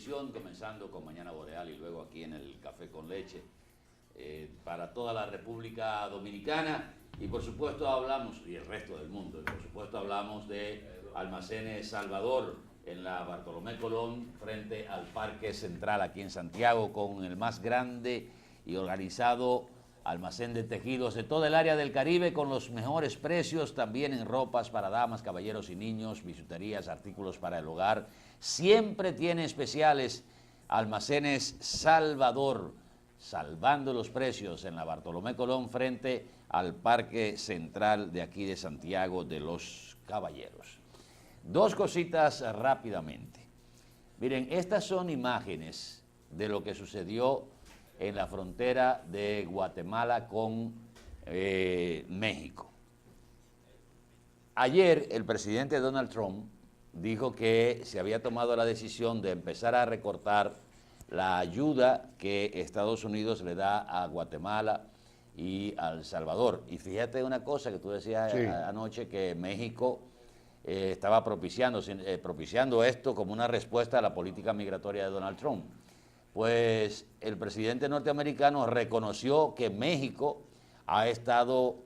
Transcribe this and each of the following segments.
televisión, comenzando con Mañana Boreal y luego aquí en el Café con Leche, para toda la República Dominicana. Y por supuesto hablamos, y el resto del mundo, y por supuesto hablamos de Almacenes Salvador en la Bartolomé Colón, frente al Parque Central aquí en Santiago, con el más grande y organizado almacén de tejidos de toda el área del Caribe, con los mejores precios, también en ropas para damas, caballeros y niños, bisuterías, artículos para el hogar. Siempre tiene especiales. Almacenes Salvador, salvando los precios en la Bartolomé Colón frente al Parque Central de aquí de Santiago de los Caballeros. Dos cositas rápidamente. Miren, estas son imágenes de lo que sucedió en la frontera de Guatemala con México. Ayer el presidente Donald Trump dijo que se había tomado la decisión de empezar a recortar la ayuda que Estados Unidos le da a Guatemala y a El Salvador. Y fíjate una cosa que tú decías anoche, que México estaba propiciando esto como una respuesta a la política migratoria de Donald Trump. Pues el presidente norteamericano reconoció que México ha estado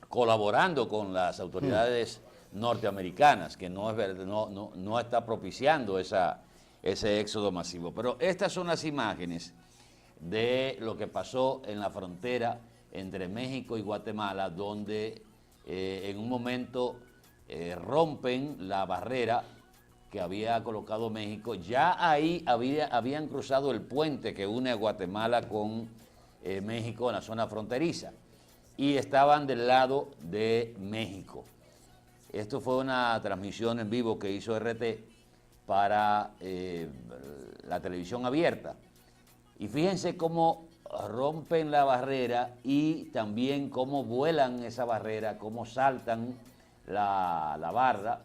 colaborando con las autoridades norteamericanas, que no está propiciando ese éxodo masivo. Pero estas son las imágenes de lo que pasó en la frontera entre México y Guatemala, donde en un momento rompen la barrera que había colocado México. Ya ahí habían cruzado el puente que une a Guatemala con México en la zona fronteriza y estaban del lado de México. Esto fue una transmisión en vivo que hizo RT para la televisión abierta. Y fíjense cómo rompen la barrera y también cómo vuelan esa barrera, cómo saltan la barra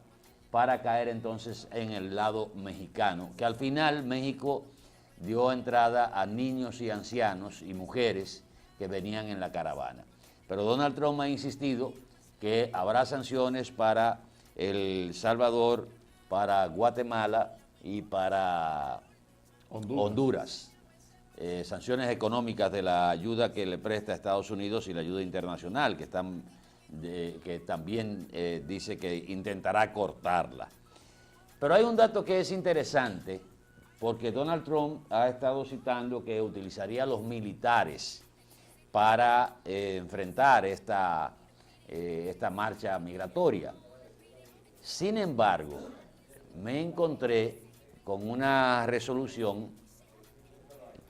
para caer entonces en el lado mexicano, que al final México dio entrada a niños y ancianos y mujeres que venían en la caravana. Pero Donald Trump ha insistido que habrá sanciones para El Salvador, para Guatemala y para Honduras. Sanciones económicas de la ayuda que le presta a Estados Unidos y la ayuda internacional, que también dice que intentará cortarla. Pero hay un dato que es interesante, porque Donald Trump ha estado citando que utilizaría a los militares para enfrentar esta marcha migratoria. Sin embargo, me encontré con una resolución,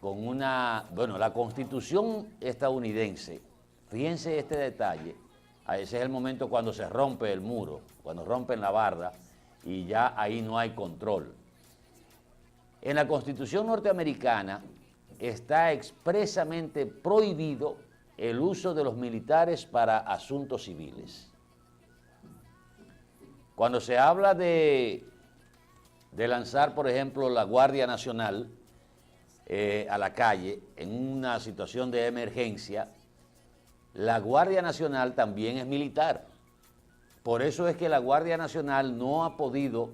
la Constitución estadounidense. Fíjense este detalle. Ese es el momento cuando se rompe el muro, cuando rompen la barda y ya ahí no hay control. En la Constitución norteamericana está expresamente prohibido el uso de los militares para asuntos civiles. Cuando se habla de lanzar, por ejemplo, la Guardia Nacional a la calle en una situación de emergencia, la Guardia Nacional también es militar. Por eso es que la Guardia Nacional no ha podido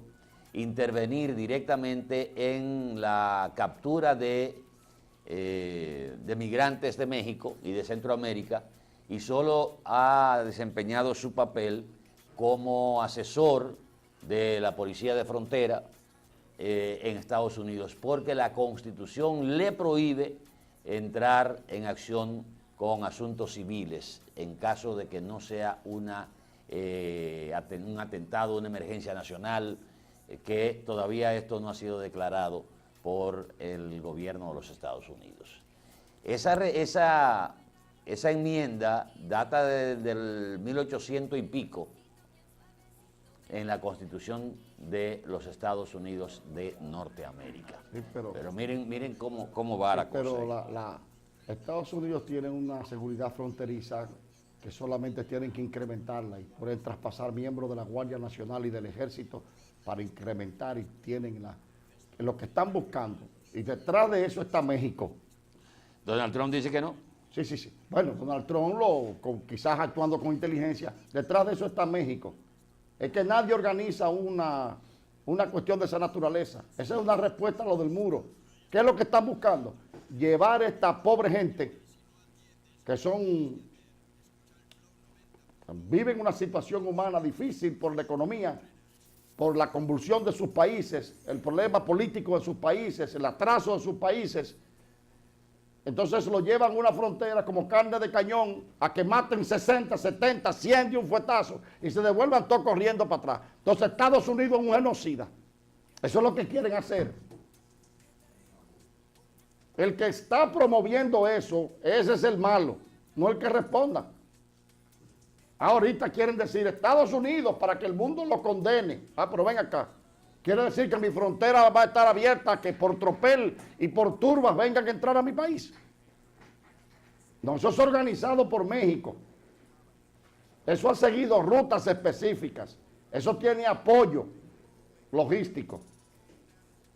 intervenir directamente en la captura de migrantes de México y de Centroamérica, y solo ha desempeñado su papel como asesor de la Policía de Frontera en Estados Unidos, porque la Constitución le prohíbe entrar en acción con asuntos civiles en caso de que no sea un atentado, una emergencia nacional, que todavía esto no ha sido declarado por el gobierno de los Estados Unidos. Esa enmienda data del 1800 y pico en la Constitución de los Estados Unidos de Norteamérica. Sí, pero miren cómo va la cosa. Pero Estados Unidos tienen una seguridad fronteriza que solamente tienen que incrementarla, y pueden traspasar miembros de la Guardia Nacional y del Ejército para incrementar, y tienen lo que están buscando. Y detrás de eso está México. Donald Trump dice que no. Sí. Bueno, Donald Trump, quizás actuando con inteligencia, detrás de eso está México. Es que nadie organiza una una cuestión de esa naturaleza. Esa es una respuesta a lo del muro. ¿Qué es lo que están buscando? Llevar a esta pobre gente que viven una situación humana difícil por la economía, por la convulsión de sus países, el problema político de sus países, el atraso de sus países. Entonces lo llevan a una frontera como carne de cañón a que maten 60, 70, 100 de un fuetazo y se devuelvan todos corriendo para atrás. Entonces Estados Unidos es un genocida. Eso es lo que quieren hacer. El que está promoviendo eso, ese es el malo, no el que responda. Ahorita quieren decir Estados Unidos para que el mundo lo condene. Ah, pero ven acá. Quiere decir que mi frontera va a estar abierta, que por tropel y por turbas vengan a entrar a mi país. No, eso es organizado por México. Eso ha seguido rutas específicas. Eso tiene apoyo logístico.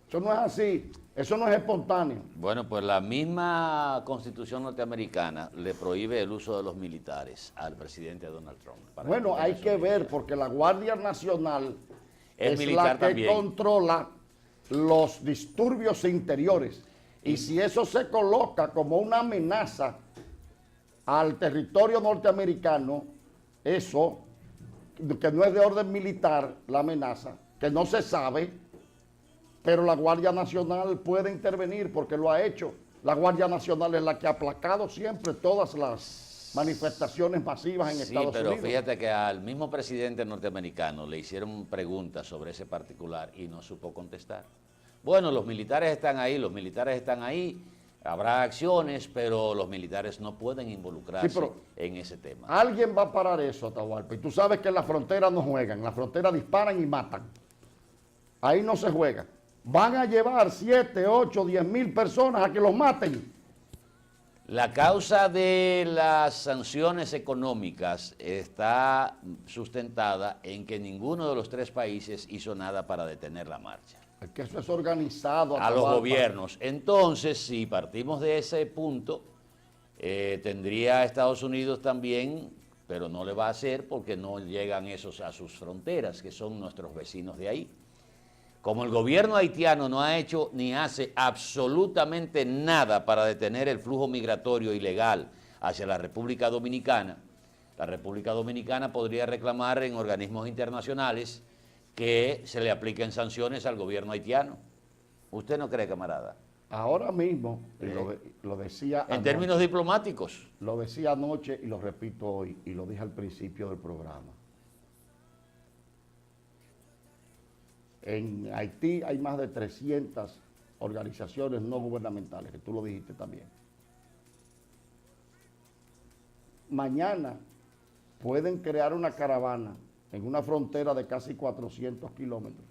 Eso no es así. Eso no es espontáneo. Bueno, pues la misma Constitución norteamericana le prohíbe el uso de los militares al presidente Donald Trump. Bueno, hay que ver, porque la Guardia Nacional es la que también controla los disturbios interiores. Y si eso se coloca como una amenaza al territorio norteamericano, eso, que no es de orden militar la amenaza, que no se sabe, pero la Guardia Nacional puede intervenir porque lo ha hecho. La Guardia Nacional es la que ha aplacado siempre todas las manifestaciones masivas en Estados Unidos. Sí, pero fíjate que al mismo presidente norteamericano le hicieron preguntas sobre ese particular y no supo contestar. Bueno, los militares están ahí, habrá acciones, pero los militares no pueden involucrarse en ese tema. Alguien va a parar eso, Atahualpa, y tú sabes que en la frontera no juegan, en la frontera disparan y matan. Ahí no se juega. Van a llevar 7, 8, 10 mil personas a que los maten. La causa de las sanciones económicas está sustentada en que ninguno de los tres países hizo nada para detener la marcha. Es que eso es organizado. A los gobiernos. Entonces, si partimos de ese punto, tendría Estados Unidos también, pero no le va a hacer porque no llegan esos a sus fronteras, que son nuestros vecinos de ahí. Como el gobierno haitiano no ha hecho ni hace absolutamente nada para detener el flujo migratorio ilegal hacia la República Dominicana podría reclamar en organismos internacionales que se le apliquen sanciones al gobierno haitiano. ¿Usted no cree, camarada? Ahora mismo, lo decía en términos diplomáticos. Lo decía anoche y lo repito hoy, y lo dije al principio del programa. En Haití hay más de 300 organizaciones no gubernamentales, que tú lo dijiste también. Mañana pueden crear una caravana en una frontera de casi 400 kilómetros,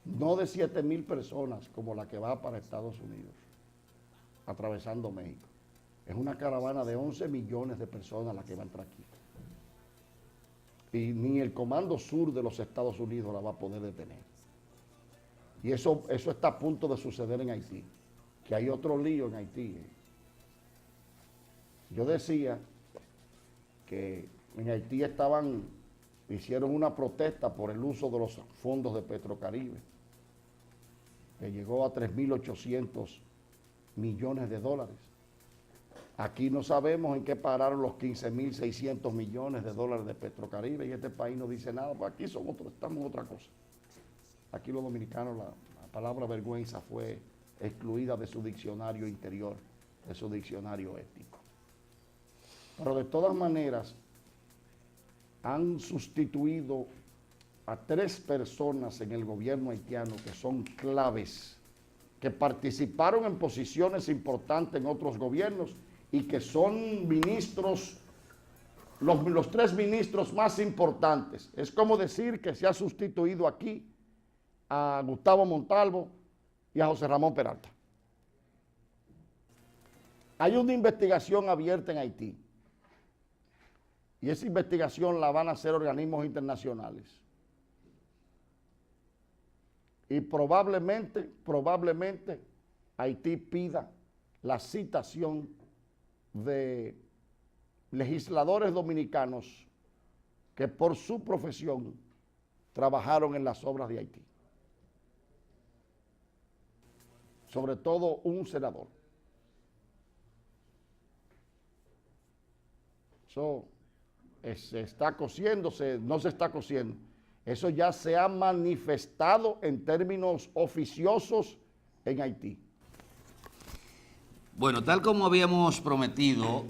no de 7,000 personas como la que va para Estados Unidos, atravesando México. Es una caravana de 11 millones de personas la que va a entrar aquí. Y ni el Comando Sur de los Estados Unidos la va a poder detener. Y eso está a punto de suceder en Haití, que hay otro lío en Haití. Yo decía que en Haití hicieron una protesta por el uso de los fondos de Petrocaribe, que llegó a 3.800 millones de dólares. Aquí no sabemos en qué pararon los 15.600 millones de dólares de Petrocaribe y este país no dice nada, pues aquí estamos en otra cosa. Aquí los dominicanos, la palabra vergüenza fue excluida de su diccionario interior, de su diccionario ético. Pero de todas maneras, han sustituido a 3 personas en el gobierno haitiano que son claves, que participaron en posiciones importantes en otros gobiernos y que son ministros, los 3 ministros más importantes. Es como decir que se ha sustituido aquí a Gustavo Montalvo y a José Ramón Peralta. Hay una investigación abierta en Haití y esa investigación la van a hacer organismos internacionales. Y probablemente Haití pida la citación de legisladores dominicanos que por su profesión trabajaron en las obras de Haití. sobre todo un senador. Eso se está cociéndose, no se está cociendo. Eso ya se ha manifestado en términos oficiosos en Haití. Bueno, tal como habíamos prometido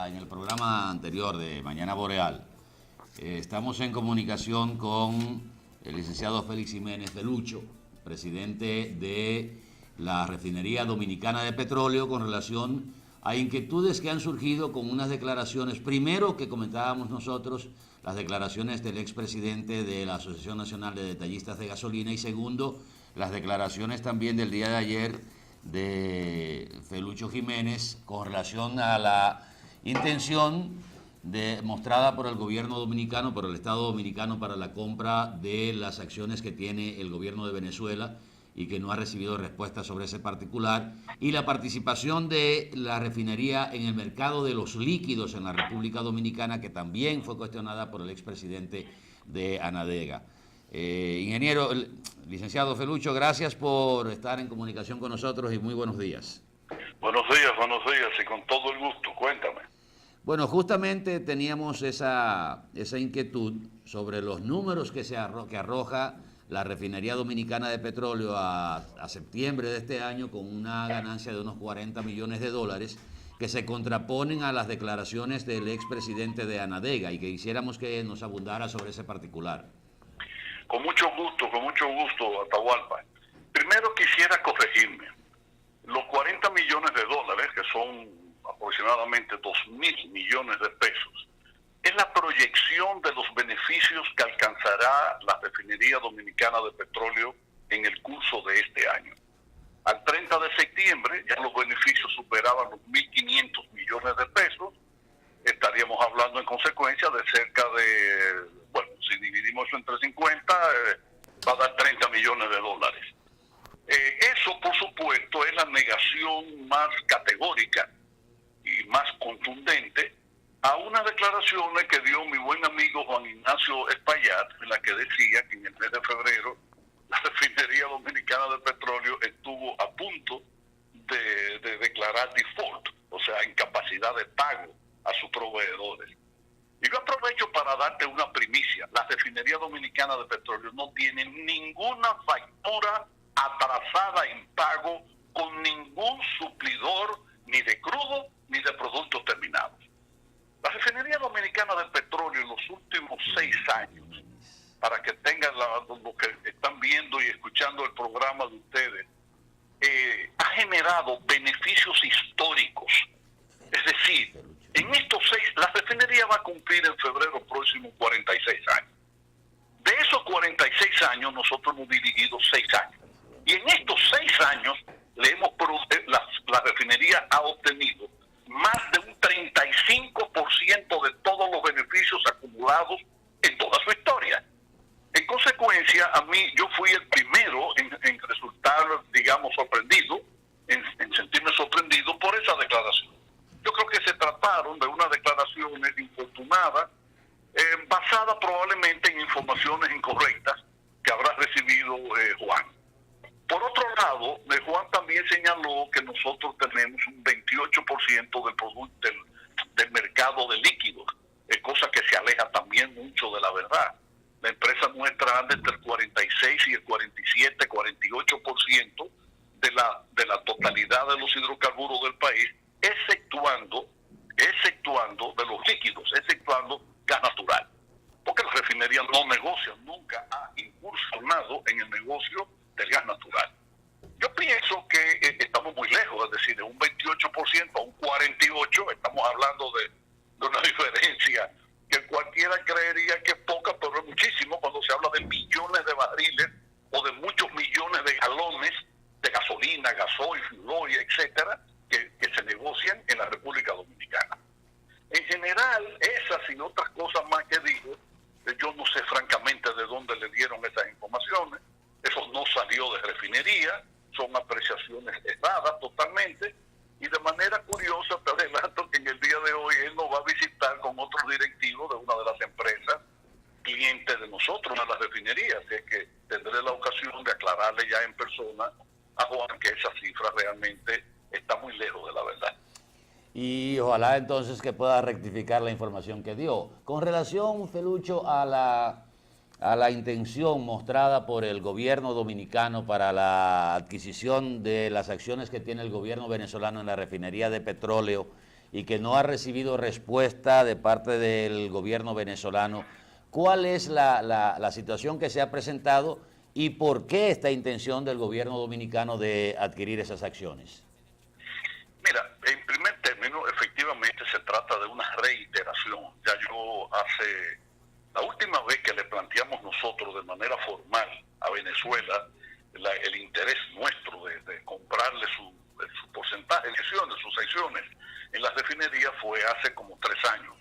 en el programa anterior de Mañana Boreal, estamos en comunicación con el licenciado Félix Jiménez Felucho, presidente de la Refinería Dominicana de Petróleo, con relación a inquietudes que han surgido con unas declaraciones, primero que comentábamos nosotros, las declaraciones del expresidente de la Asociación Nacional de Detallistas de Gasolina, y segundo, las declaraciones también del día de ayer de Felucho Jiménez con relación a la intención mostrada por el gobierno dominicano, por el Estado dominicano, para la compra de las acciones que tiene el gobierno de Venezuela y que no ha recibido respuesta sobre ese particular, y la participación de la refinería en el mercado de los líquidos en la República Dominicana, que también fue cuestionada por el expresidente de Anadega. Ingeniero, licenciado Felucho, gracias por estar en comunicación con nosotros y muy buenos días. Buenos días, y con todo el gusto, cuéntame. Bueno, justamente teníamos esa inquietud sobre los números que arroja la Refinería Dominicana de Petróleo a septiembre de este año, con una ganancia de unos 40 millones de dólares, que se contraponen a las declaraciones del expresidente de Anadega, y que quisiéramos que nos abundara sobre ese particular. Con mucho gusto, Atahualpa. Primero quisiera corregirme. Los 40 millones de dólares, que son aproximadamente 2.000 millones de pesos, es la proyección de los beneficios que alcanzará la Refinería Dominicana de Petróleo en el curso de este año. Al 30 de septiembre ya los beneficios superaban los 1.500 millones de pesos. Estaríamos hablando en consecuencia de cerca de, bueno, si dividimos eso entre 50, va a dar 30 millones de dólares. Eso, por supuesto, es la negación más categórica y más contundente a unas declaraciones que dio mi buen amigo Juan Ignacio Espaillat, en la que decía que en el mes de febrero la Refinería Dominicana de Petróleo estuvo a punto de declarar default, o sea, incapacidad de pago a sus proveedores. Y yo aprovecho para darte una primicia. La Refinería Dominicana de Petróleo no tiene ninguna factura atrasada en pago con ningún suplidor, ni de crudo ni de productos terminados. La Refinería Dominicana de Petróleo en los últimos 6 años, para que tengan lo que están viendo y escuchando el programa de ustedes, ha generado beneficios históricos. Es decir, en estos 6, la refinería va a cumplir en febrero próximo 46 años. De esos 46 años nosotros hemos dirigido 6 años. Y en estos 6 años la refinería ha obtenido más de un 35% de todos los beneficios acumulados en toda su historia. En consecuencia, yo fui el primero en resultar, digamos, sorprendido, en sentirme sorprendido por esa declaración. Yo creo que se trataron de unas declaraciones infortunadas, basadas probablemente en informaciones incorrectas que habrá recibido Juan. Por otro lado, Juan también señaló que nosotros tenemos un 28% del mercado de líquidos, cosa que se aleja también mucho de la verdad. La empresa nuestra anda entre el 46 y el 47, 48% de la totalidad de los hidrocarburos del país, exceptuando de los líquidos, exceptuando gas natural. Porque la refinería no negocia, nunca ha incursionado en el negocio del gas natural. Yo pienso que estamos muy lejos, es decir, de un 28% a un 48%, estamos hablando de una diferencia que cualquiera creería que es poca, pero es muchísimo cuando se habla de millones de barriles o de muchos millones de galones de gasolina, gasoil, fuel, etcétera, que se negocian en la República Dominicana. En general, esas y otras cosas más que digo, yo no sé francamente de dónde le dieron esas informaciones. Eso no salió de refinería, son apreciaciones erradas totalmente, y de manera curiosa te adelanto que en el día de hoy él nos va a visitar con otros directivos de una de las empresas clientes de nosotros, una de las refinerías, así que tendré la ocasión de aclararle ya en persona a Juan que esa cifra realmente está muy lejos de la verdad. Y ojalá entonces que pueda rectificar la información que dio. Con relación, Felucho, a la intención mostrada por el gobierno dominicano para la adquisición de las acciones que tiene el gobierno venezolano en la refinería de petróleo y que no ha recibido respuesta de parte del gobierno venezolano, ¿cuál es la situación que se ha presentado y por qué esta intención del gobierno dominicano de adquirir esas acciones? Mira, en primer término, efectivamente se trata de una reiteración. Ya la última vez que le planteamos nosotros de manera formal a Venezuela el interés nuestro de comprarle su porcentaje de acciones, sus acciones en las refinerías fue hace como 3 años,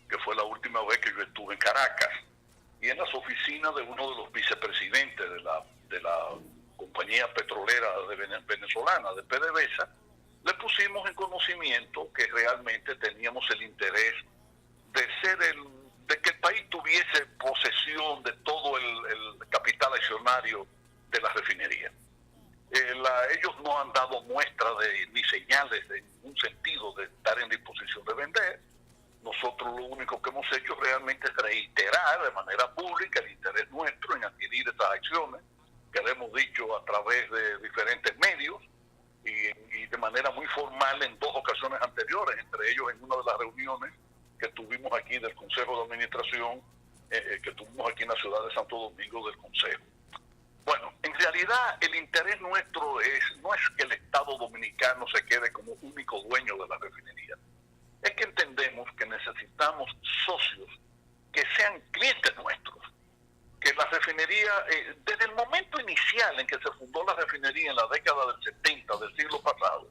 que fue la última vez que yo estuve en Caracas, y en las oficinas de uno de los vicepresidentes de la compañía petrolera venezolana, de PDVSA, le pusimos en conocimiento que realmente teníamos el interés de que el país tuviese posesión de todo el capital accionario de la refinería. Ellos no han dado muestra ni señales en ningún sentido de estar en disposición de vender. Nosotros lo único que hemos hecho realmente es reiterar de manera pública el interés nuestro en adquirir estas acciones, que le hemos dicho a través de diferentes medios y de manera muy formal en 2 ocasiones anteriores, entre ellos en una de las reuniones que tuvimos aquí del Consejo de Administración, que tuvimos aquí en la ciudad de Santo Domingo del Consejo. Bueno, en realidad el interés nuestro no es que el Estado Dominicano se quede como único dueño de la refinería. Es que entendemos que necesitamos socios que sean clientes nuestros. Que la refinería, desde el momento inicial en que se fundó la refinería en la década del 70 del siglo pasado,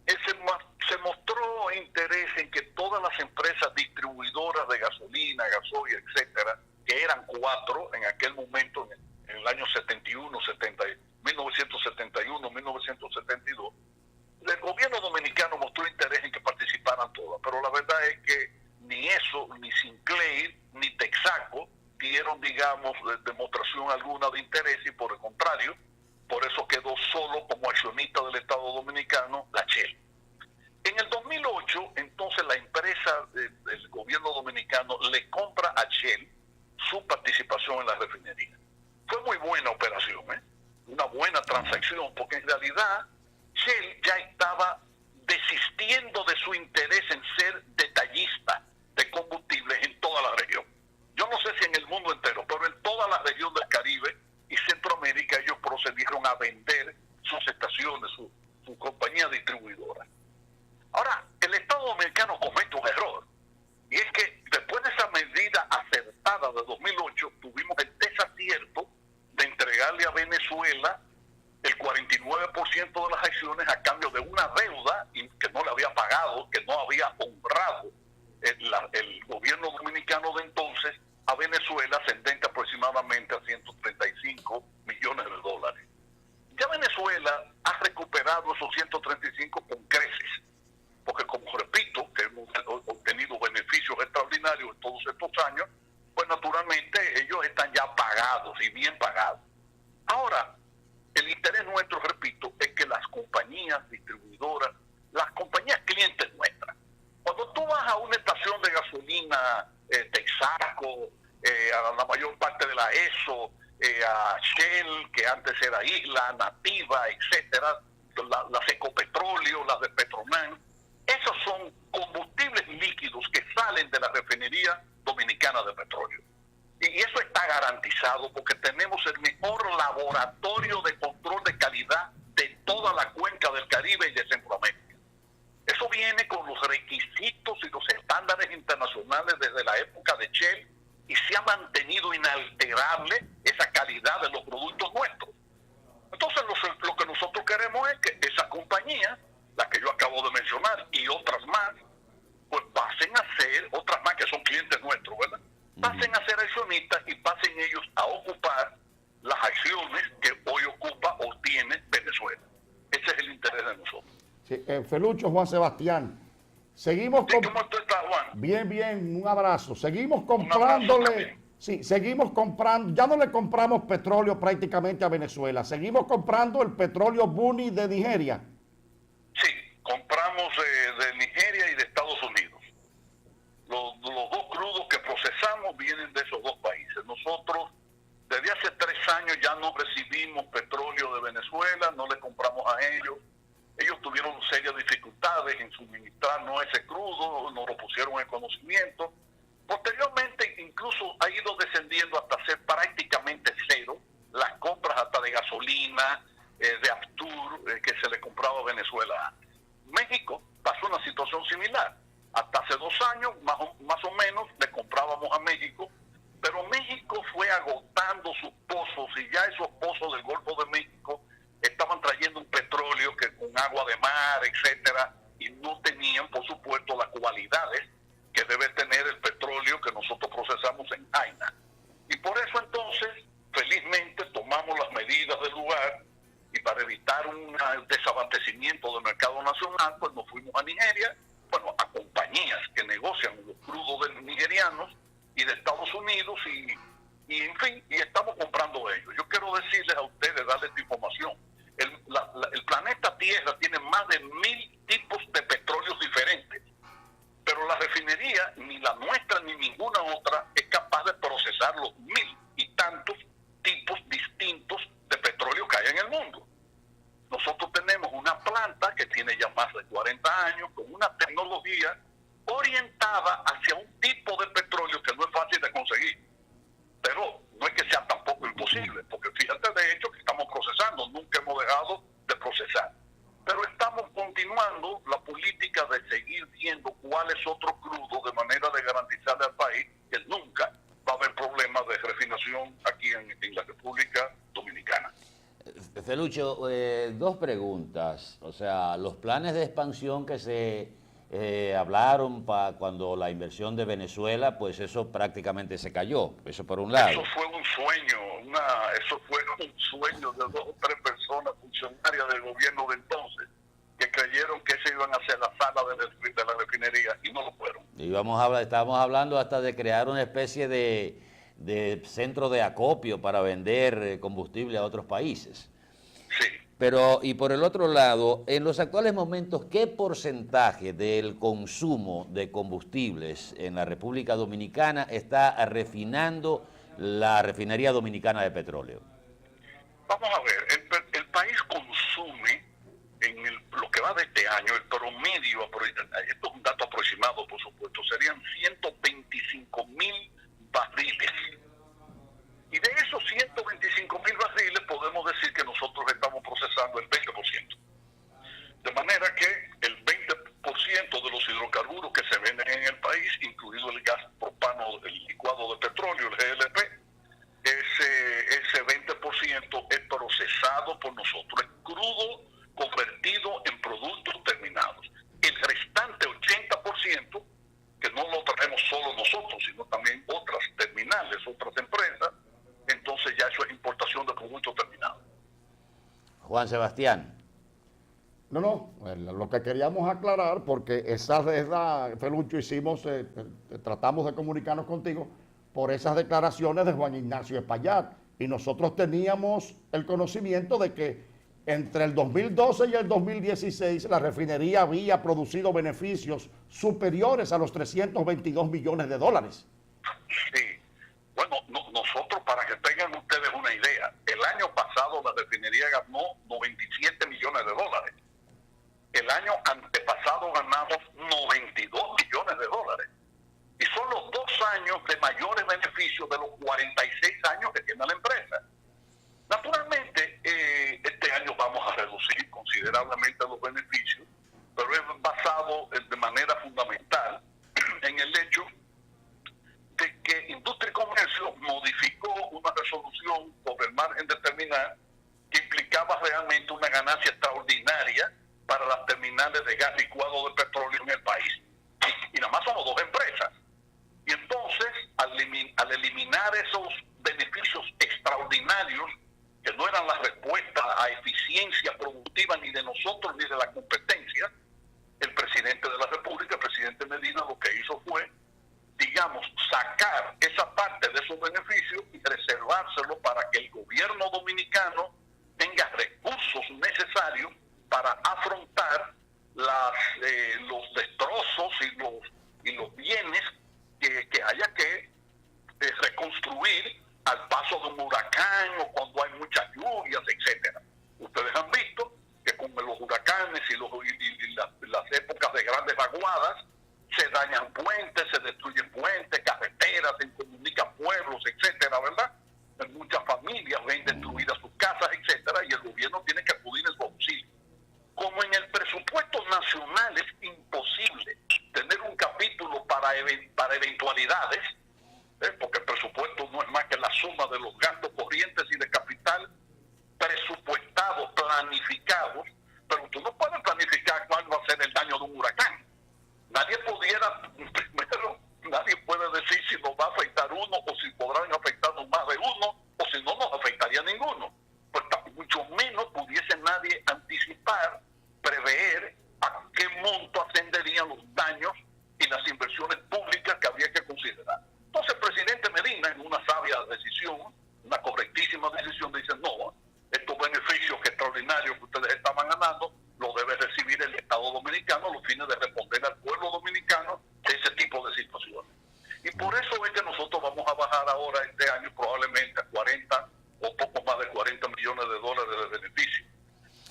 se mostró interés en que todas las empresas distribuidoras de gasolina, gasoil, etcétera, que eran 4 en aquel momento, en el año 1971, 1972, el gobierno dominicano mostró interés en que participaran todas, pero la verdad es que ni eso, ni Sinclair, ni Texaco dieron, digamos, demostración alguna de interés, y por el contrario, por eso quedó solo como accionista del Estado Dominicano la Shell. En el 2008, entonces, la empresa del gobierno dominicano le compra a Shell su participación en la refinería. Fue muy buena operación, una buena transacción, porque en realidad Shell ya estaba desistiendo de su interés en ser detallista de combustibles en toda la región. Yo no sé si en el mundo entero, pero en toda la región del Caribe y Centroamérica ellos procedieron a vender sus estaciones, su compañía distribuidora. Ahora, el Estado Dominicano comete un error, y es que después de esa medida acertada de 2008, tuvimos el desacierto de entregarle a Venezuela el 49% de las acciones a cambio de una deuda que no le había pagado, que no había honrado el gobierno dominicano de entonces a Venezuela, ascendente aproximadamente a $135 millones. Ya Venezuela ha recuperado esos 135 con creces, porque como repito, que hemos obtenido beneficios extraordinarios en todos estos años, pues naturalmente ellos están ya pagados y bien pagados. Ahora, el interés nuestro, repito, es que las compañías distribuidoras, las compañías clientes nuestras, cuando tú vas a una estación de gasolina, Texaco, a la mayor parte de la ESO, a Shell, que antes era Isla, Nativa, etcétera, las Ecopetróleo, las de Petroman, esos son combustibles líquidos que salen de la refinería dominicana de petróleo. Y eso está garantizado porque tenemos el mejor laboratorio de control de calidad de toda la cuenca del Caribe y de Centroamérica. Eso viene con los requisitos y los estándares internacionales desde la época de Shell, y se ha mantenido inalterable esa calidad de los productos nuestros. Entonces lo que nosotros queremos es que esas compañías, las que yo acabo de mencionar y otras más, pues pasen a ser, otras más que son clientes nuestros, ¿verdad? Pasen a ser accionistas y pasen ellos a ocupar las acciones que hoy ocupa o tiene Venezuela. Ese es el interés de nosotros. Sí, Felucho, Juan Sebastián, seguimos ¿Cómo tú estás, Juan? Bien, un abrazo. Seguimos Sí, seguimos comprando, ya no le compramos petróleo prácticamente a Venezuela, seguimos comprando el petróleo Buni de Nigeria. Sí, compramos de Nigeria y de Estados Unidos. Los dos crudos que procesamos vienen de esos dos países. Nosotros desde hace 3 años ya no recibimos petróleo de Venezuela, no le compramos a ellos. Ellos tuvieron serias dificultades en suministrarnos ese crudo, nos lo pusieron en conocimiento. Posteriormente incluso ha ido descendiendo hasta ser prácticamente cero las compras hasta de gasolina, de Aptur, que se le compraba a Venezuela. México pasó una situación similar. Hasta hace 2 años, más o menos, le comprábamos a México, pero México fue agotando sus pozos y ya esos pozos del Golfo de México estaban trayendo un petróleo que con agua de mar, etcétera, y no tenían, por supuesto, las cualidades que debe tener el petróleo que nosotros procesamos en Jaina. Y por eso entonces, felizmente, tomamos las medidas del lugar y para evitar un desabastecimiento del mercado nacional, pues nos fuimos a Nigeria, bueno, a compañías que negocian los crudos de nigerianos y de Estados Unidos y en fin, y estamos comprando ellos. Yo quiero decirles a ustedes, darles esta información. El planeta Tierra tiene más de 1000 tipos de petróleos diferentes, pero la refinería, ni la nuestra ni ninguna otra, es capaz de procesar los 1000 y tantos tipos distintos de petróleo que hay en el mundo. Nosotros tenemos una planta que tiene ya más de 40 años, con una tecnología orientada hacia un tipo de petróleo que no es fácil de conseguir. Pero no es que sea tampoco imposible, porque fíjate de hecho que estamos procesando, nunca hemos dejado de procesar. Pero estamos continuando la política de seguir viendo cuál es otro crudo de manera de garantizarle al país que nunca va a haber problemas de refinación aquí en la República Dominicana. Felucho, 2 preguntas. O sea, los planes de expansión que se hablaron cuando la inversión de Venezuela, pues eso prácticamente se cayó. Eso por un lado. Eso fue un sueño de 2 o 3 personas funcionarias del gobierno de entonces que creyeron que se iban a hacer la sala de la refinería y no lo fueron. Estábamos hablando hasta de crear una especie de centro de acopio para vender combustible a otros países. Sí. Pero, y por el otro lado, en los actuales momentos, ¿qué porcentaje del consumo de combustibles en la República Dominicana está refinando la refinería dominicana de petróleo? Vamos a ver, el país consume lo que va de este año, el promedio, esto es un dato aproximado por supuesto, serían 125,000 barriles. Y de esos 125,000 barriles podemos decir que nosotros estamos procesando el 20%. De manera que el 20% de los hidrocarburos que se venden en el país, incluido el gas propano, el licuado de petróleo, el GLP, ese 20% es procesado por nosotros, es crudo convertido en productos terminados. El restante 80%, que no lo traemos solo nosotros, sino también otras terminales, otras empresas, entonces ya eso es importación de productos terminados. Juan Sebastián. No, lo que queríamos aclarar, porque Felucho, tratamos de comunicarnos contigo por esas declaraciones de Juan Ignacio Espaillat, y nosotros teníamos el conocimiento de que entre el 2012 y el 2016 la refinería había producido beneficios superiores a los 322 millones de dólares. Sí. Bueno, nosotros, para que tengan ustedes una idea, el año pasado la refinería ganó 97 millones de dólares. El año antepasado ganamos 92 millones de dólares. Y son los 2 años de mayores beneficios de los 46 años que tiene la empresa. Naturalmente, este año vamos a reducir considerablemente los beneficios, pero es basado de manera fundamental en el hecho de que Industria y Comercio modificó una resolución sobre el margen de terminal que implicaba realmente una ganancia extraordinaria para las terminales de gas licuado de petróleo en el país. Y nada más somos 2 empresas. Y entonces, al eliminar esos beneficios extraordinarios, que no eran la respuesta a eficiencia productiva ni de nosotros ni de la competencia, el presidente de la República, el presidente Medina, lo que hizo fue digamos, sacar esa parte de esos beneficios y reservárselo para que el gobierno dominicano tenga recursos necesarios para afrontar los destrozos y los bienes que haya que reconstruir al paso de un huracán o cuando hay muchas lluvias, etcétera. Ustedes han visto que con los huracanes y las épocas de grandes vaguadas se dañan puentes, se destruyen puentes, carreteras, se incomunican pueblos, etcétera, ¿verdad? Muchas familias ven destruidas sus casas, etcétera, y el gobierno tiene que acudir en su auxilio. Como en el presupuesto nacional es imposible tener un capítulo para eventualidades, porque el presupuesto no es más que la suma de los gastos corrientes y de capital presupuestados, planificados, pero tú no puedes planificar cuál va a ser el daño de un huracán. Nadie puede decir si nos va a afectar uno o si podrán afectarnos más de uno o si no nos afectaría ninguno. Pues mucho menos pudiese nadie anticipar, prever a qué monto ascenderían los daños y las inversiones públicas que habría que considerar. Entonces el presidente Medina, en una sabia decisión, una correctísima decisión, dice, no, estos beneficios extraordinarios que ustedes estaban ganando, los debe recibir el Estado Dominicano a los fines de responder al pueblo dominicano de ese tipo de situaciones. Y por eso es que nosotros vamos a bajar ahora este año probablemente a 40 o poco más de 40 millones de dólares de beneficio.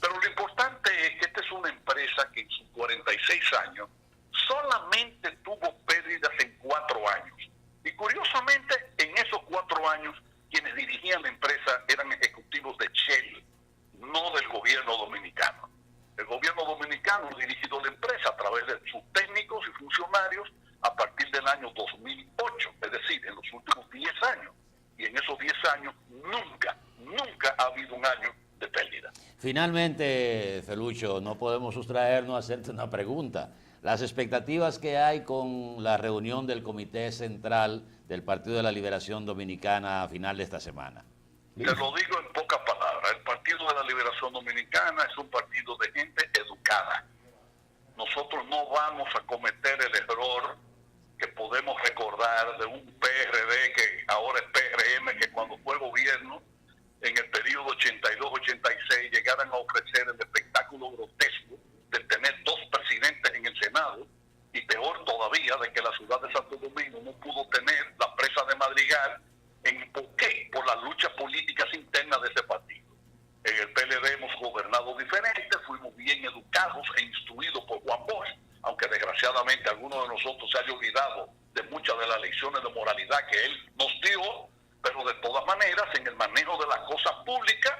Pero lo importante es que esta es una empresa que en sus 46 años solamente tuvo pérdidas en 4 años. Y curiosamente, en esos 4 años, quienes dirigían la empresa eran ejecutivos de Shell, no del gobierno dominicano. El gobierno dominicano ha dirigido la empresa a través de sus técnicos y funcionarios a partir del año 2008, es decir, en los últimos 10 años. Y en esos 10 años nunca ha habido un año de pérdida. Finalmente, Felucho, no podemos sustraernos a hacerte una pregunta. Las expectativas que hay con la reunión del Comité Central del Partido de la Liberación Dominicana a final de esta semana. Te lo digo en pocas palabras. El Partido de la Liberación Dominicana es un partido de gente educada. Nosotros no vamos a cometer el error que podemos recordar de un PRD que ahora es PRM, que cuando fue gobierno, en el periodo 82-86, llegaran a ofrecer el espectáculo grotesco de tener 2 presidentes en el Senado, y peor todavía, de que la ciudad de Santo Domingo no pudo tener la presa de Madrigal. ¿Por qué? Por las luchas políticas internas de ese partido. En el PLD hemos gobernado diferente, fuimos bien educados e instruidos por Juan Bosch, aunque desgraciadamente algunos de nosotros se haya olvidado de muchas de las lecciones de moralidad que él nos dio, pero de todas maneras, en el manejo de las cosas públicas,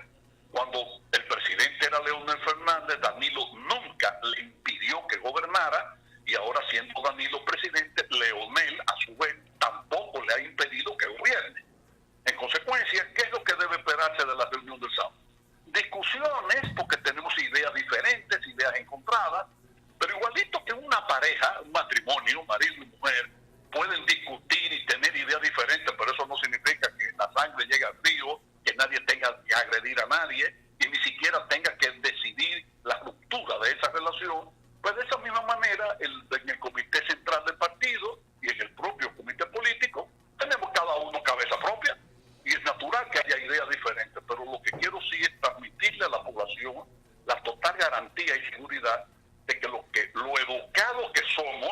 cuando el presidente era Leonel Fernández, Danilo nunca le impidió que gobernara, y ahora siendo Danilo presidente, Leonel a su vez tampoco le ha impedido que gobierne. En consecuencia, ¿qué es lo que debe esperarse de la reunión del sábado? Discusiones, porque tenemos ideas diferentes, ideas encontradas, pero igualito que una pareja, un matrimonio, marido y mujer, pueden discutir y tener ideas diferentes, pero eso no significa que la sangre llegue al río, que nadie tenga que agredir a nadie y ni siquiera tenga que decidir la ruptura de esa relación. Pues de esa misma manera, en el Comité Central del Partido y en el propio Comité Político, tenemos cada uno cabeza propia y es natural que haya ideas diferentes, pero lo que quiero sí es transmitirle a la población la total garantía y seguridad de que lo educados que somos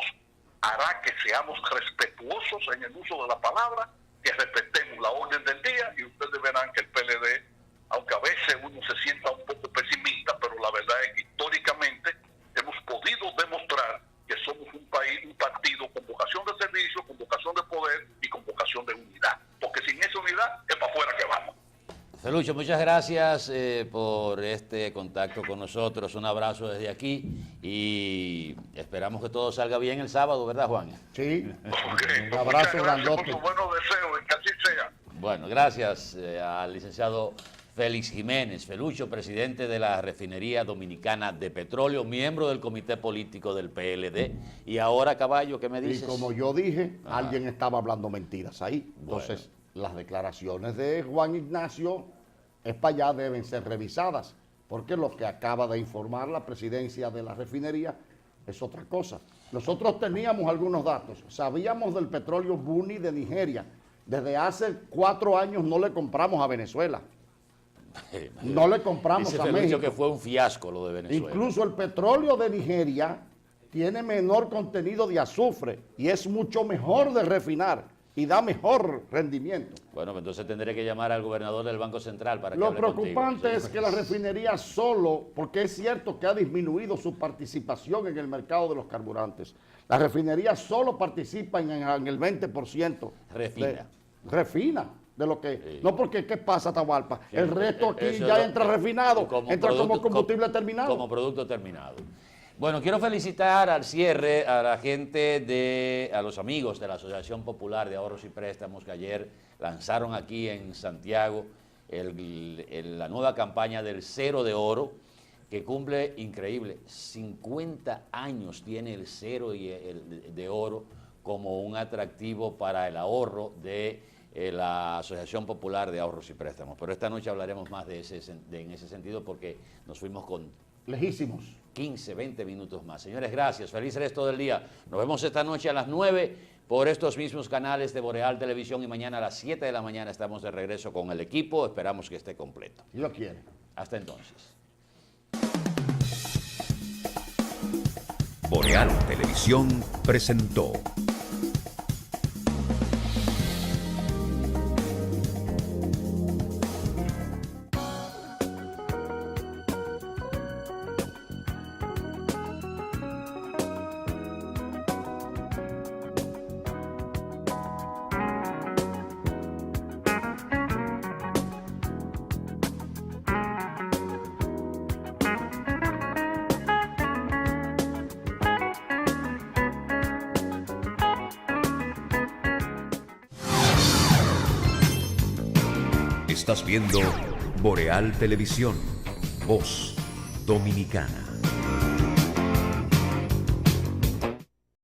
hará que seamos respetuosos en el uso de la palabra, que respetemos la orden del día, y ustedes verán que el PLD, aunque a veces uno se sienta un poco pesimista, pero la verdad es que históricamente hemos podido demostrar que somos un partido con vocación de servicio, con vocación de poder y con vocación de unidad, porque sin esa unidad es para afuera que vamos. Felucho, muchas gracias por este contacto con nosotros. Un abrazo desde aquí y esperamos que todo salga bien el sábado, ¿verdad, Juan? Sí, Okay. un abrazo grandote. Por sus buenos deseos y que así sea. Bueno, gracias al licenciado Félix Jiménez, Felucho, presidente de la Refinería Dominicana de Petróleo, miembro del Comité Político del PLD. Y ahora, Caballo, ¿qué me dices? Y como yo dije, alguien estaba hablando mentiras ahí. Entonces, las declaraciones de Juan Ignacio es para allá, deben ser revisadas, porque lo que acaba de informar la presidencia de la refinería es otra cosa. Nosotros teníamos algunos datos, sabíamos del petróleo Buni de Nigeria. Desde hace 4 años no le compramos a Venezuela. No le compramos Dice a Felucho México. que fue un fiasco lo de Venezuela. Incluso el petróleo de Nigeria tiene menor contenido de azufre y es mucho mejor de refinar y da mejor rendimiento. Bueno, pues entonces tendré que llamar al gobernador del Banco Central para que Lo hable preocupante contigo. es que la refinería solo, porque es cierto que ha disminuido su participación en el mercado de los carburantes, la refinería solo participa en el 20%. Refina de lo que... Sí. No porque, ¿qué pasa, Atahualpa? Sí, El resto aquí eso ya es entra refinado, entra como combustible terminado. Como producto terminado. Bueno, quiero felicitar al cierre a la gente a los amigos de la Asociación Popular de Ahorros y Préstamos que ayer lanzaron aquí en Santiago la nueva campaña del Cero de Oro, que cumple, increíble, 50 años tiene el Cero y el de Oro como un atractivo para el ahorro de la Asociación Popular de Ahorros y Préstamos. Pero esta noche hablaremos más en ese sentido porque nos fuimos con Lejísimos. 15, 20 minutos más. Señores, gracias. Feliz resto del día. Nos vemos esta noche a las 9 por estos mismos canales de Boreal Televisión y mañana a las 7 de la mañana estamos de regreso con el equipo. Esperamos que esté completo. Dios quiere. Hasta entonces. Boreal Televisión presentó Estás viendo Boreal Televisión, Voz Dominicana.